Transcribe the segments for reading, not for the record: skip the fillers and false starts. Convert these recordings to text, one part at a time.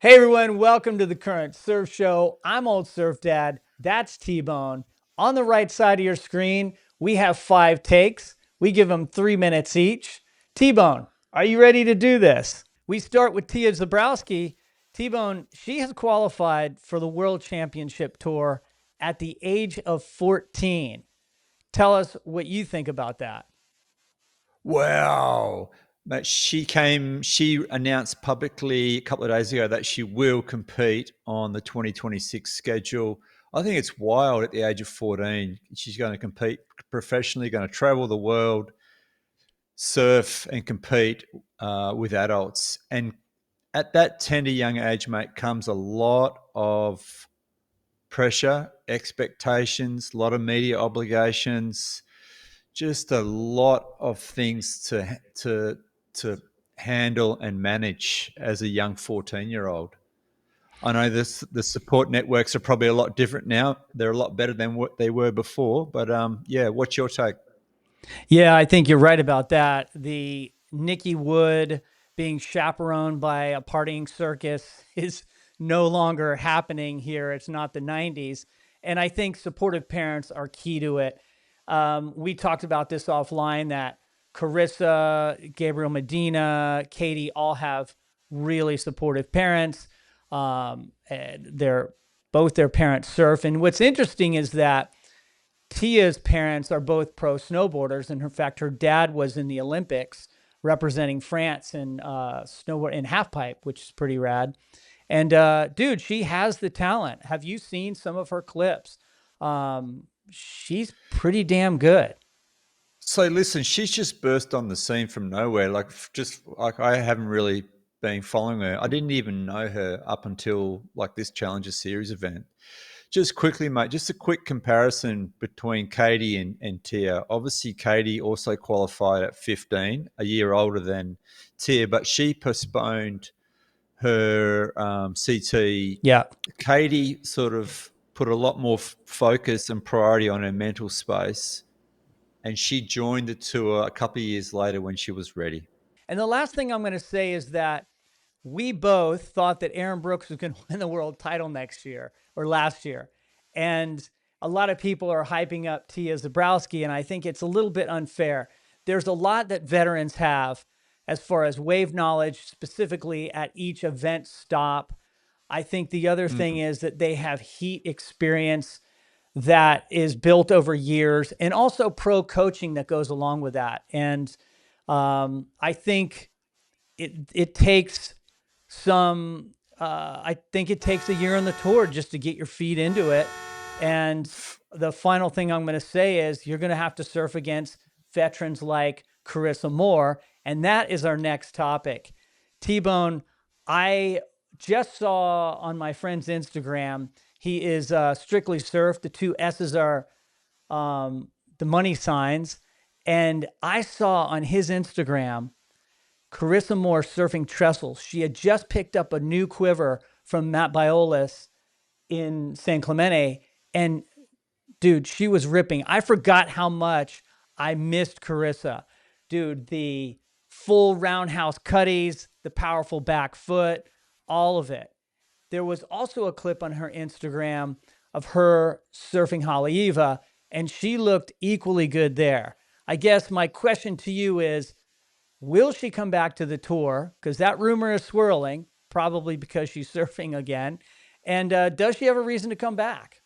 Hey everyone, welcome to the Current Surf Show. I'm Old Surf Dad. That's T-Bone. On the right side of your screen, we have 5 takes. We give them 3 minutes each. T-Bone, are you ready to do this? We start with Tya Zebrowski. T-Bone, she has qualified for the World Championship Tour at the age of 14. Tell us what you think about that. Wow. But she announced publicly a couple of days ago that she will compete on the 2026 schedule. I think it's wild at the age of 14. She's going to compete professionally, going to travel the world, surf and compete with adults. And at that tender young age, mate, comes a lot of pressure, expectations, a lot of media obligations, just a lot of things to handle and manage as a young 14-year-old. I know the support networks are probably a lot different now. They're a lot better than what they were before. But yeah, what's your take? Yeah, I think you're right about that. The Nikki Wood being chaperoned by a partying circus is no longer happening here. It's not the 90s. And I think supportive parents are key to it. We talked about this offline that Carissa, Gabriel Medina, Katie all have really supportive parents. And both their parents surf. And what's interesting is that Tia's parents are both pro snowboarders, and in fact, her dad was in the Olympics representing France in snowboard in half pipe, which is pretty rad. And dude, she has the talent. Have you seen some of her clips? She's pretty damn good. So listen, she's just burst on the scene from nowhere. Just like I haven't really been following her. I didn't even know her up until like this Challenger Series event. Just quickly, mate, just a quick comparison between Katie and Tia. Obviously, Katie also qualified at 15, a year older than Tia, but she postponed her CT. Yeah. Katie sort of put a lot more focus and priority on her mental space, and she joined the tour a couple of years later when she was ready. And the last thing I'm going to say is that we both thought that Aaron Brooks was going to win the world title next year or last year. And a lot of people are hyping up Tya Zebrowski, and I think it's a little bit unfair. There's a lot that veterans have as far as wave knowledge, specifically at each event stop. I think the other thing Mm. is that they have heat experience that is built over years and also pro coaching that goes along with that. And I think it takes I think it takes a year on the tour just to get your feet into it. And the final thing I'm going to say is you're going to have to surf against veterans like Carissa Moore. And that is our next topic. T-Bone, I just saw on my friend's Instagram, he is Strictly Surf. The 2 S's are the money signs. And I saw on his Instagram Carissa Moore surfing trestles. She had just picked up a new quiver from Matt Biolas in San Clemente. And dude, she was ripping. I forgot how much I missed Carissa. Dude, the full roundhouse cutties, the powerful back foot, all of it. There was also a clip on her Instagram of her surfing Haleiwa, and she looked equally good there. I guess my question to you is, will she come back to the tour? Because that rumor is swirling, probably because she's surfing again. And does she have a reason to come back?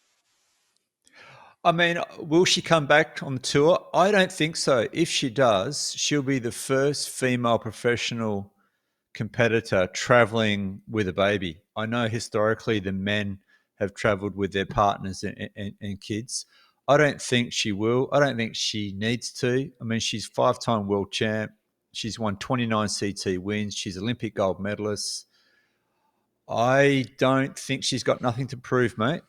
I mean, will she come back on the tour? I don't think so. If she does, she'll be the first female professional competitor traveling with a baby. I know historically the men have traveled with their partners and kids. I don't think she will. I don't think she needs to. I mean, she's 5-time world champ. She's won 29 CT wins. She's Olympic gold medalist. I don't think she's got nothing to prove, mate.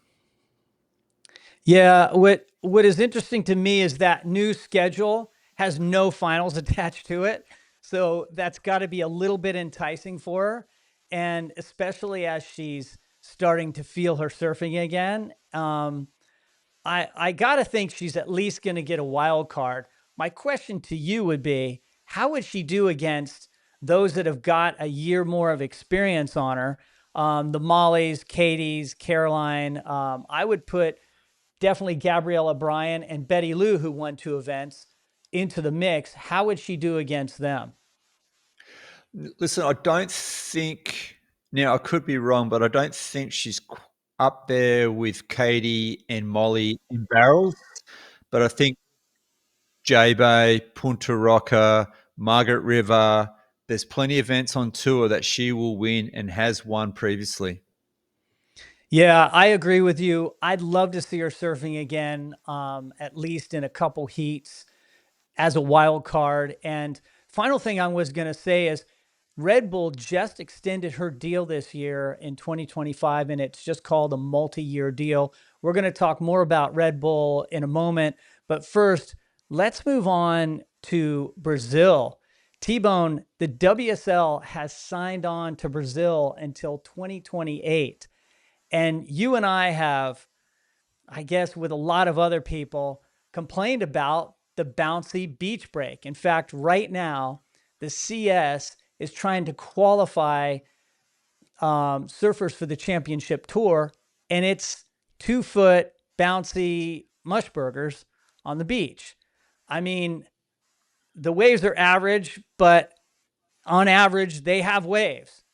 Yeah, what is interesting to me is that new schedule has no finals attached to it. So that's got to be a little bit enticing for her. And especially as she's starting to feel her surfing again. I got to think she's at least going to get a wild card. My question to you would be, how would she do against those that have got a year more of experience on her? the Mollies, Katie's, Caroline. I would put definitely Gabriella Bryan and Betty Lou, who won 2 events, into the mix. How would she do against them? Listen, I don't think, now I could be wrong, but I don't think she's up there with Katie and Molly in barrels. But I think J-Bay, Punta Roca, Margaret River, there's plenty of events on tour that she will win and has won previously. Yeah, I agree with you. I'd love to see her surfing again, at least in a couple heats as a wild card. And final thing I was going to say is Red Bull just extended her deal this year in 2025, and it's just called a multi-year deal. We're going to talk more about Red Bull in a moment, but first, let's move on to Brazil. T-Bone, the WSL has signed on to Brazil until 2028. And you and I have, I guess, with a lot of other people, complained about the bouncy beach break. In fact, right now, the CS is trying to qualify surfers for the championship tour, and it's 2-foot bouncy mush burgers on the beach. I mean, the waves are average, but on average, they have waves.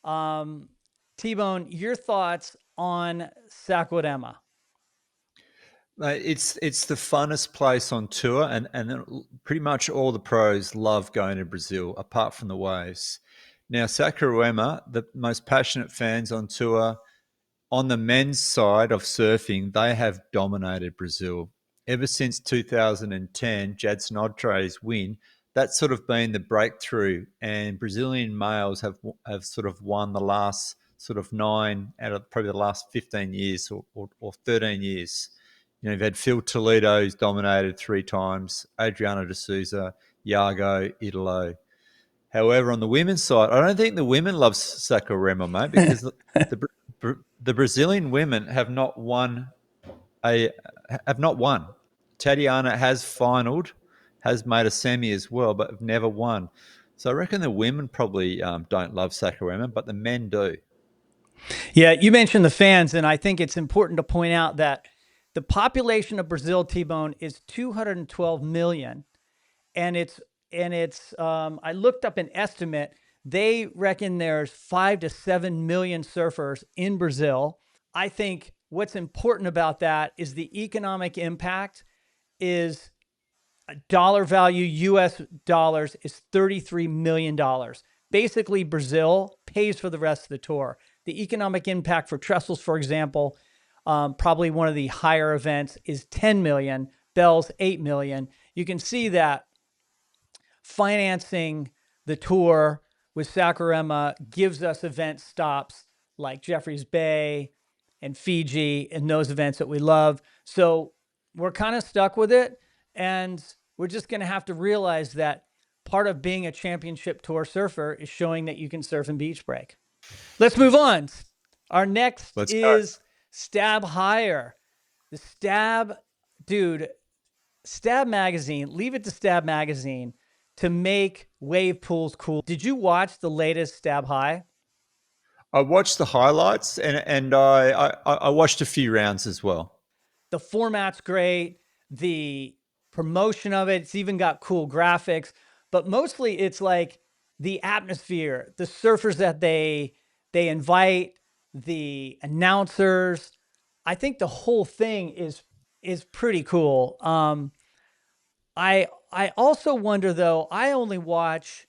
Um, T-Bone, your thoughts on Saquarema? It's the funnest place on tour, and pretty much all the pros love going to Brazil, apart from the waves. Now, Saquarema, the most passionate fans on tour, on the men's side of surfing, they have dominated Brazil. Ever since 2010, Jadson Odtre's win, that's sort of been the breakthrough. And Brazilian males have sort of won the last sort of 9 out of probably the last 15 years or 13 years. You know, you've had Phil Toledo, who's dominated 3 times, Adriano de Souza, Iago, Italo. However, on the women's side, I don't think the women love Saquarema, mate, because the Brazilian women a have not won. Tatiana has finaled, has made a semi as well, but have never won. So I reckon the women probably don't love Saquarema, but the men do. Yeah, you mentioned the fans, and I think it's important to point out that the population of Brazil, T-Bone, is 212 million, and it's I looked up an estimate. They reckon there's 5 to 7 million surfers in Brazil. I think what's important about that is the economic impact is a dollar value US dollars is $33 million. Basically, Brazil pays for the rest of the tour. The economic impact for Trestles, for example, probably one of the higher events, is 10 million, Bell's 8 million. You can see that financing the tour with Saquarema gives us event stops like Jeffreys Bay and Fiji and those events that we love. So we're kind of stuck with it. And we're just going to have to realize that part of being a championship tour surfer is showing that you can surf and beach break. Let's move on. Our next Let's go. is Stab Higher. The Stab, dude, Stab Magazine, leave it to Stab Magazine to make wave pools cool. Did you watch the latest Stab High? I watched the highlights and I watched a few rounds as well. The format's great. The promotion of it, it's even got cool graphics, but mostly it's like the atmosphere, the surfers that they invite, the announcers. I think the whole thing is pretty cool. I also wonder though, I only watch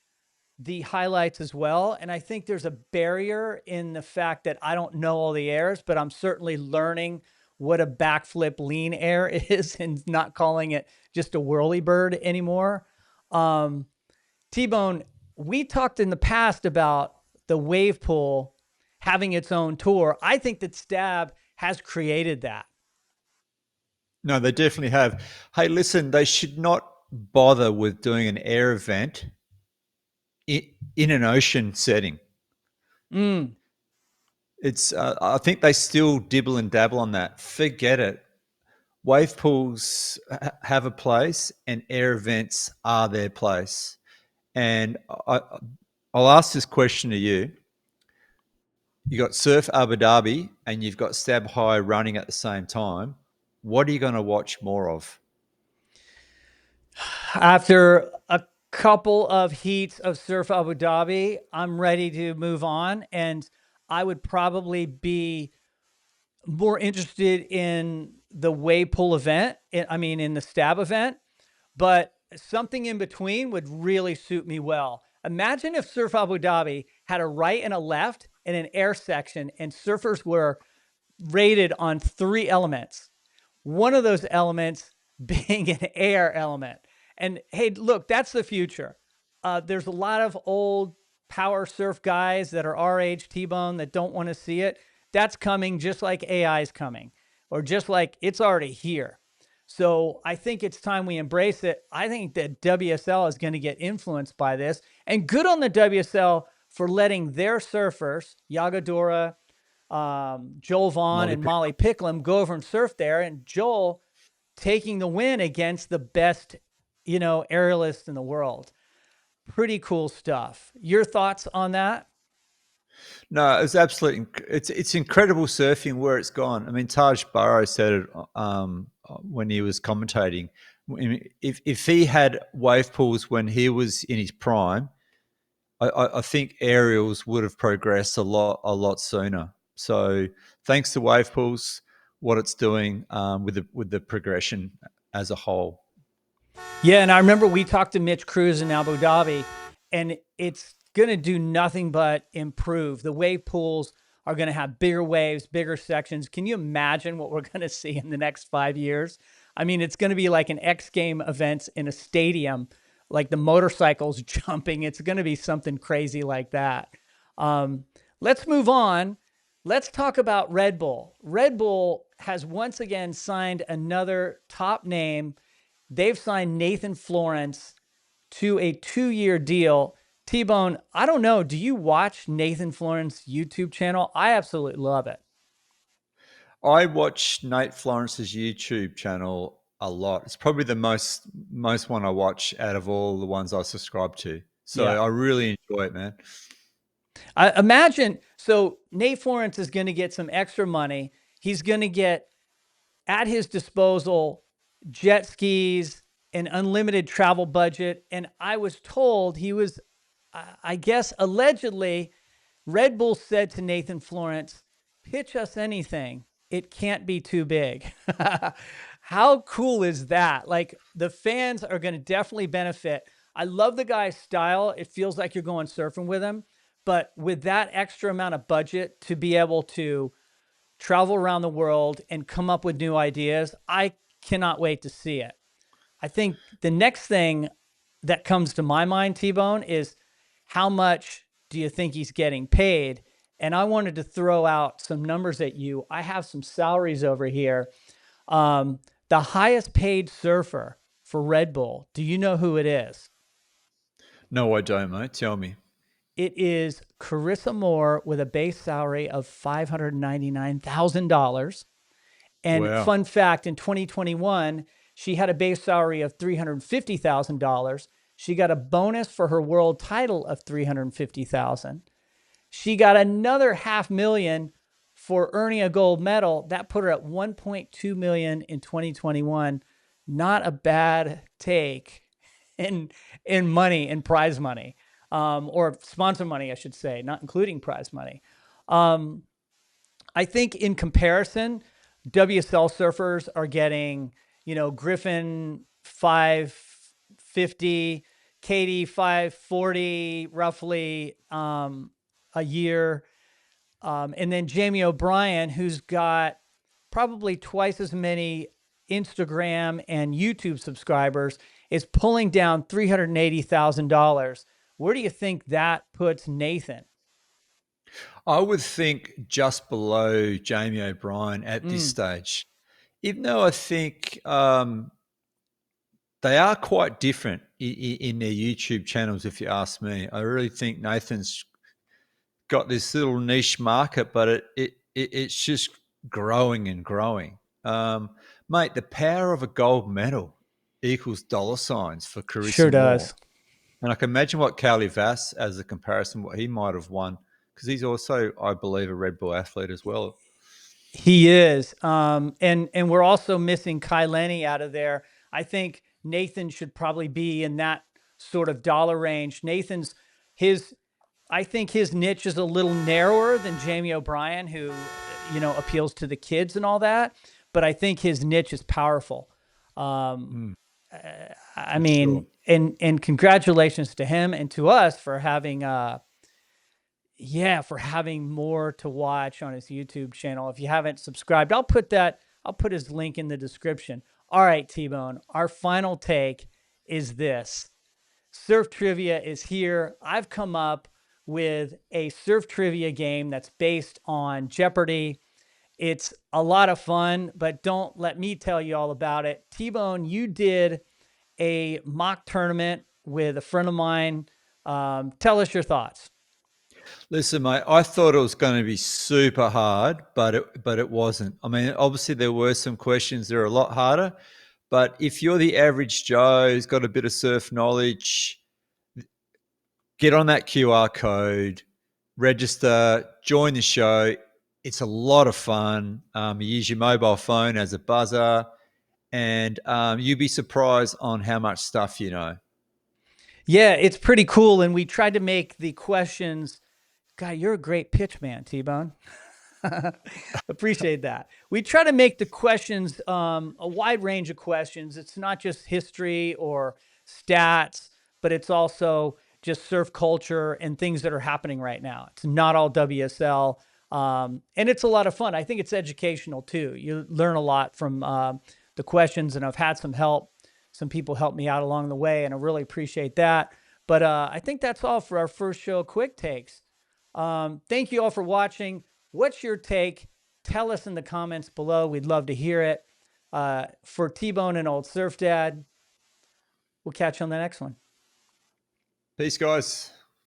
the highlights as well. And I think there's a barrier in the fact that I don't know all the airs, but I'm certainly learning what a backflip lean air is and not calling it just a whirly bird anymore. Um, T-Bone, we talked in the past about the wave pool having its own tour. I think that Stab has created that. No, they definitely have. Hey, listen, they should not bother with doing an air event in an ocean setting. Mm. It's I think they still dibble and dabble on that. Forget it. Wave pools have a place, and air events are their place. And I'll ask this question to you: You got Surf Abu Dhabi and you've got Stab High running at the same time. What are you going to watch more of? After a couple of heats of Surf Abu Dhabi, I'm ready to move on. And I would probably be more interested in the wave pool event. In the stab event, but something in between would really suit me well. Imagine if Surf Abu Dhabi had a right and a left and an air section, and surfers were rated on three elements. One of those elements being an air element. And hey, look, that's the future. There's a lot of old power surf guys that are our age, T-Bone, that don't want to see it. That's coming just like AI is coming, or just like it's already here. So I think it's time we embrace it. I think that WSL is going to get influenced by this, and good on the WSL for letting their surfers, Yagadora, Joel Vaughn Molly and Pitt. Molly Picklum, go over and surf there, and Joel taking the win against the best, aerialist in the world. Pretty cool stuff. Your thoughts on that? No, it's absolutely. It's incredible surfing where it's gone. I mean, Taj Burrow said it when he was commentating. If he had wave pools when he was in his prime, I think aerials would have progressed a lot sooner. So thanks to wave pools, what it's doing with the progression as a whole. Yeah, and I remember we talked to Mitch Cruz in Abu Dhabi, and it's going to do nothing but improve. The wave pools are going to have bigger waves, bigger sections. Can you imagine what we're going to see in the next 5 years? It's going to be like an X game events in a stadium, like the motorcycles jumping. It's going to be something crazy like that. Um, let's move on. Let's talk about Red Bull. Red Bull has once again signed another top name. They've signed Nathan Florence to a 2-year deal. T-Bone, I don't know. Do you watch Nathan Florence's YouTube channel? I absolutely love it. I watch Nate Florence's YouTube channel a lot. It's probably the most one I watch out of all the ones I subscribe to. So Yeah. I really enjoy it, man. I imagine, so Nate Florence is going to get some extra money. He's going to get at his disposal jet skis, an unlimited travel budget. And I was told he was, I guess, allegedly, Red Bull said to Nathan Florence, pitch us anything. It can't be too big. How cool is that? Like, the fans are going to definitely benefit. I love the guy's style. It feels like you're going surfing with him. But with that extra amount of budget to be able to travel around the world and come up with new ideas, I cannot wait to see it. I think the next thing that comes to my mind, T-Bone, is how much do you think he's getting paid? And I wanted to throw out some numbers at you. I have some salaries over here. The highest paid surfer for Red Bull, do you know who it is? No, I don't, mate. Tell me. It is Carissa Moore with a base salary of $599,000. And Wow. fun fact, in 2021, she had a base salary of $350,000. She got a bonus for her world title of $350,000. She got another $500,000 for earning a gold medal. That put her at $1.2 million in 2021. Not a bad take in money, in prize money, or sponsor money, I should say, not including prize money. I think in comparison, WSL surfers are getting, Griffin 550, Katie 540, roughly a year. And then Jamie O'Brien, who's got probably twice as many Instagram and YouTube subscribers, is pulling down $380,000. Where do you think that puts Nathan? I would think just below Jamie O'Brien at this Mm, stage, even though I think they are quite different in their YouTube channels, if you ask me. I really think Nathan's got this little niche market, but it's just growing and growing. Mate, the power of a gold medal equals dollar signs for sure Carissa Moore. does. And I can imagine what Cowley Vass, as a comparison, what he might have won because he's also, I believe, a Red Bull athlete as well. He is. And we're also missing Kai Lenny out of there. I think Nathan should probably be in that sort of dollar range. I think his niche is a little narrower than Jamie O'Brien, who, appeals to the kids and all that. But I think his niche is powerful. I mean, Sure. and congratulations to him and to us for having more to watch on his YouTube channel. If you haven't subscribed, I'll put his link in the description. All right, T-Bone, our final take is this. Surf trivia is here. I've come up with a surf trivia game that's based on Jeopardy. It's a lot of fun, but don't let me tell you all about it. T-Bone, you did a mock tournament with a friend of mine. Tell us your thoughts. Listen, mate, I thought it was going to be super hard, but it wasn't. I mean, obviously there were some questions that are a lot harder, but if you're the average Joe who's got a bit of surf knowledge, get on that QR code, register, join the show. It's a lot of fun. You use your mobile phone as a buzzer, and you'd be surprised on how much stuff you know. Yeah, it's pretty cool. And we tried to make the questions. God, you're a great pitch man, T-Bone. Appreciate that. We try to make the questions a wide range of questions. It's not just history or stats, but it's also just surf culture and things that are happening right now. It's not all WSL. And it's a lot of fun. I think it's educational too. You learn a lot from the questions, and I've had some help. Some people helped me out along the way, and I really appreciate that. But I think that's all for our first show of Quick Takes. Thank you all for watching. What's your take? Tell us in the comments below. We'd love to hear it. For T-Bone and Old Surf Dad, we'll catch you on the next one. Peace, guys.